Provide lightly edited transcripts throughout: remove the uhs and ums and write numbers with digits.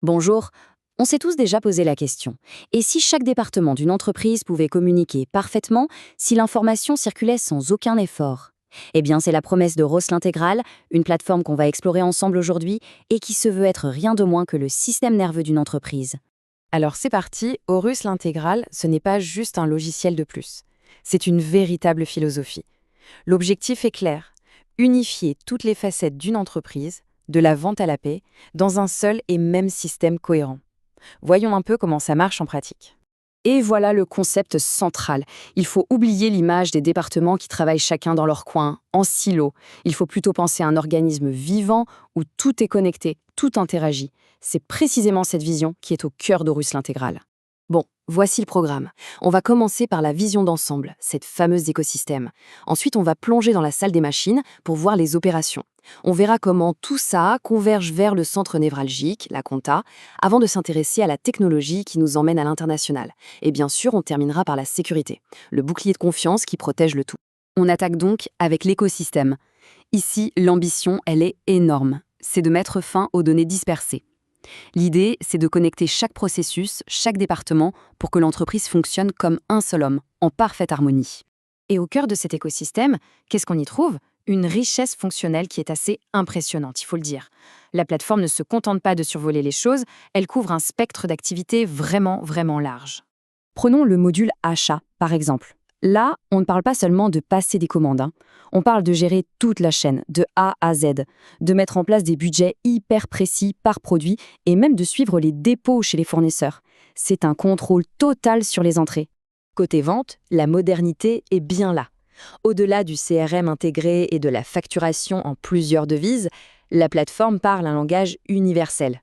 Bonjour, on s'est tous déjà posé la question. Et si chaque département d'une entreprise pouvait communiquer parfaitement, si l'information circulait sans aucun effort? Eh bien, c'est la promesse de Ross l'Intégrale, une plateforme qu'on va explorer ensemble aujourd'hui et qui se veut être rien de moins que le système nerveux d'une entreprise. Alors c'est parti, Horus l'Intégrale, ce n'est pas juste un logiciel de plus. C'est une véritable philosophie. L'objectif est clair, unifier toutes les facettes d'une entreprise, de la vente à la paie, dans un seul et même système cohérent. Voyons un peu comment ça marche en pratique. Et voilà le concept central. Il faut oublier l'image des départements qui travaillent chacun dans leur coin, en silo. Il faut plutôt penser à un organisme vivant où tout est connecté, tout interagit. C'est précisément cette vision qui est au cœur d'Horus l'Intégrale. Bon, voici le programme. On va commencer par la vision d'ensemble, cette fameuse écosystème. Ensuite, on va plonger dans la salle des machines pour voir les opérations. On verra comment tout ça converge vers le centre névralgique, la compta, avant de s'intéresser à la technologie qui nous emmène à l'international. Et bien sûr, on terminera par la sécurité, le bouclier de confiance qui protège le tout. On attaque donc avec l'écosystème. Ici, l'ambition, elle est énorme. C'est de mettre fin aux données dispersées. L'idée, c'est de connecter chaque processus, chaque département, pour que l'entreprise fonctionne comme un seul homme, en parfaite harmonie. Et au cœur de cet écosystème, qu'est-ce qu'on y trouve? Une richesse fonctionnelle qui est assez impressionnante, il faut le dire. La plateforme ne se contente pas de survoler les choses, elle couvre un spectre d'activités vraiment large. Prenons le module achat, par exemple. Là, on ne parle pas seulement de passer des commandes, hein. On parle de gérer toute la chaîne, de A à Z, de mettre en place des budgets hyper précis par produit et même de suivre les dépôts chez les fournisseurs. C'est un contrôle total sur les entrées. Côté vente, la modernité est bien là. Au-delà du CRM intégré et de la facturation en plusieurs devises, la plateforme parle un langage universel.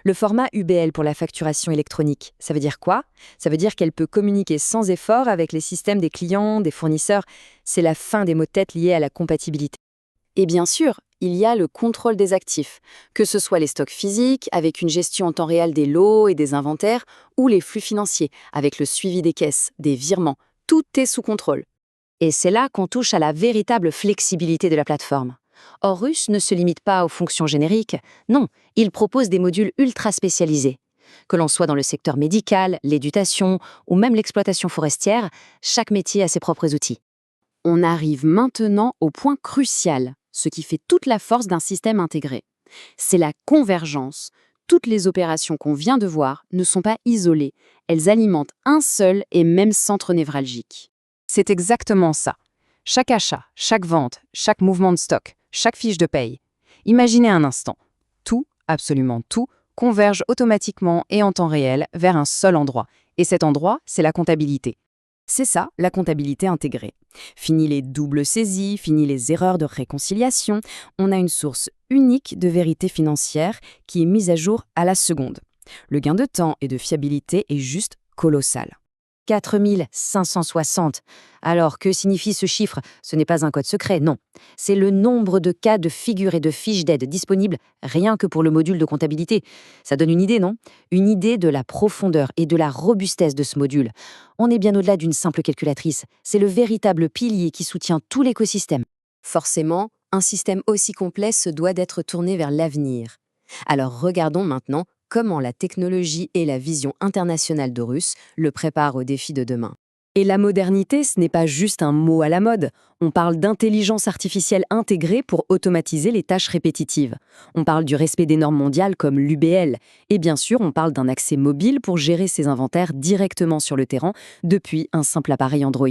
Le format UBL pour la facturation électronique, ça veut dire quoi? Ça veut dire qu'elle peut communiquer sans effort avec les systèmes des clients, des fournisseurs. C'est la fin des maux-de-tête liés à la compatibilité. Et bien sûr, il y a le contrôle des actifs, que ce soit les stocks physiques, avec une gestion en temps réel des lots et des inventaires, ou les flux financiers, avec le suivi des caisses, des virements. Tout est sous contrôle. Et c'est là qu'on touche à la véritable flexibilité de la plateforme. Horus ne se limite pas aux fonctions génériques, non, il propose des modules ultra spécialisés. Que l'on soit dans le secteur médical, l'éducation ou même l'exploitation forestière, chaque métier a ses propres outils. On arrive maintenant au point crucial, ce qui fait toute la force d'un système intégré. C'est la convergence. Toutes les opérations qu'on vient de voir ne sont pas isolées, elles alimentent un seul et même centre névralgique. C'est exactement ça. Chaque achat, chaque vente, chaque mouvement de stock, chaque fiche de paye. Imaginez un instant. Tout, absolument tout, converge automatiquement et en temps réel vers un seul endroit. Et cet endroit, c'est la comptabilité. C'est ça, la comptabilité intégrée. Fini les doubles saisies, fini les erreurs de réconciliation, on a une source unique de vérité financière qui est mise à jour à la seconde. Le gain de temps et de fiabilité est juste colossal. 4560. Alors, que signifie ce chiffre? Ce n'est pas un code secret, non. C'est le nombre de cas de figures et de fiches d'aide disponibles rien que pour le module de comptabilité. Ça donne une idée, non? Une idée de la profondeur et de la robustesse de ce module. On est bien au-delà d'une simple calculatrice. C'est le véritable pilier qui soutient tout l'écosystème. Forcément, un système aussi complet se doit d'être tourné vers l'avenir. Alors regardons maintenant comment la technologie et la vision internationale d'Horus le préparent aux défis de demain. Et la modernité, ce n'est pas juste un mot à la mode. On parle d'intelligence artificielle intégrée pour automatiser les tâches répétitives. On parle du respect des normes mondiales comme l'UBL. Et bien sûr, on parle d'un accès mobile pour gérer ses inventaires directement sur le terrain depuis un simple appareil Android.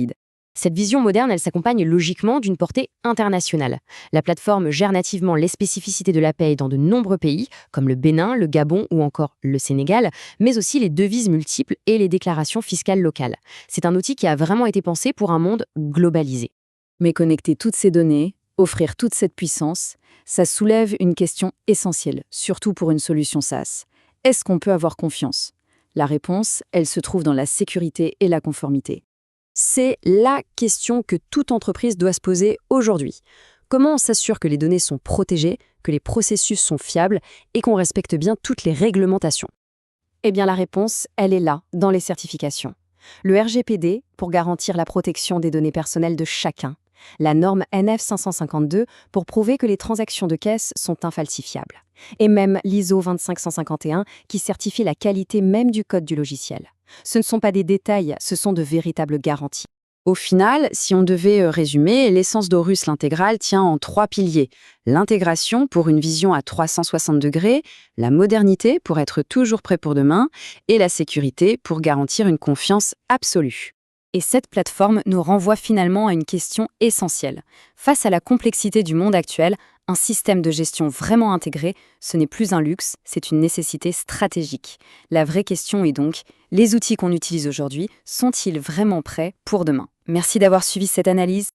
Cette vision moderne, elle s'accompagne logiquement d'une portée internationale. La plateforme gère nativement les spécificités de la paie dans de nombreux pays, comme le Bénin, le Gabon ou encore le Sénégal, mais aussi les devises multiples et les déclarations fiscales locales. C'est un outil qui a vraiment été pensé pour un monde globalisé. Mais connecter toutes ces données, offrir toute cette puissance, ça soulève une question essentielle, surtout pour une solution SaaS. Est-ce qu'on peut avoir confiance? La réponse, elle se trouve dans la sécurité et la conformité. C'est la question que toute entreprise doit se poser aujourd'hui. Comment on s'assure que les données sont protégées, que les processus sont fiables et qu'on respecte bien toutes les réglementations? Eh bien la réponse, elle est là, dans les certifications. Le RGPD, pour garantir la protection des données personnelles de chacun. la norme NF 552 pour prouver que les transactions de caisse sont infalsifiables, et même l'ISO 25151 qui certifie la qualité même du code du logiciel. Ce ne sont pas des détails, ce sont de véritables garanties. Au final, si on devait résumer, l'essence d'Aurus l'intégrale tient en 3 piliers. L'intégration pour une vision à 360 degrés, la modernité pour être toujours prêt pour demain, et la sécurité pour garantir une confiance absolue. Et cette plateforme nous renvoie finalement à une question essentielle. Face à la complexité du monde actuel, un système de gestion vraiment intégré, ce n'est plus un luxe, c'est une nécessité stratégique. La vraie question est donc, les outils qu'on utilise aujourd'hui sont-ils vraiment prêts pour demain? Merci d'avoir suivi cette analyse.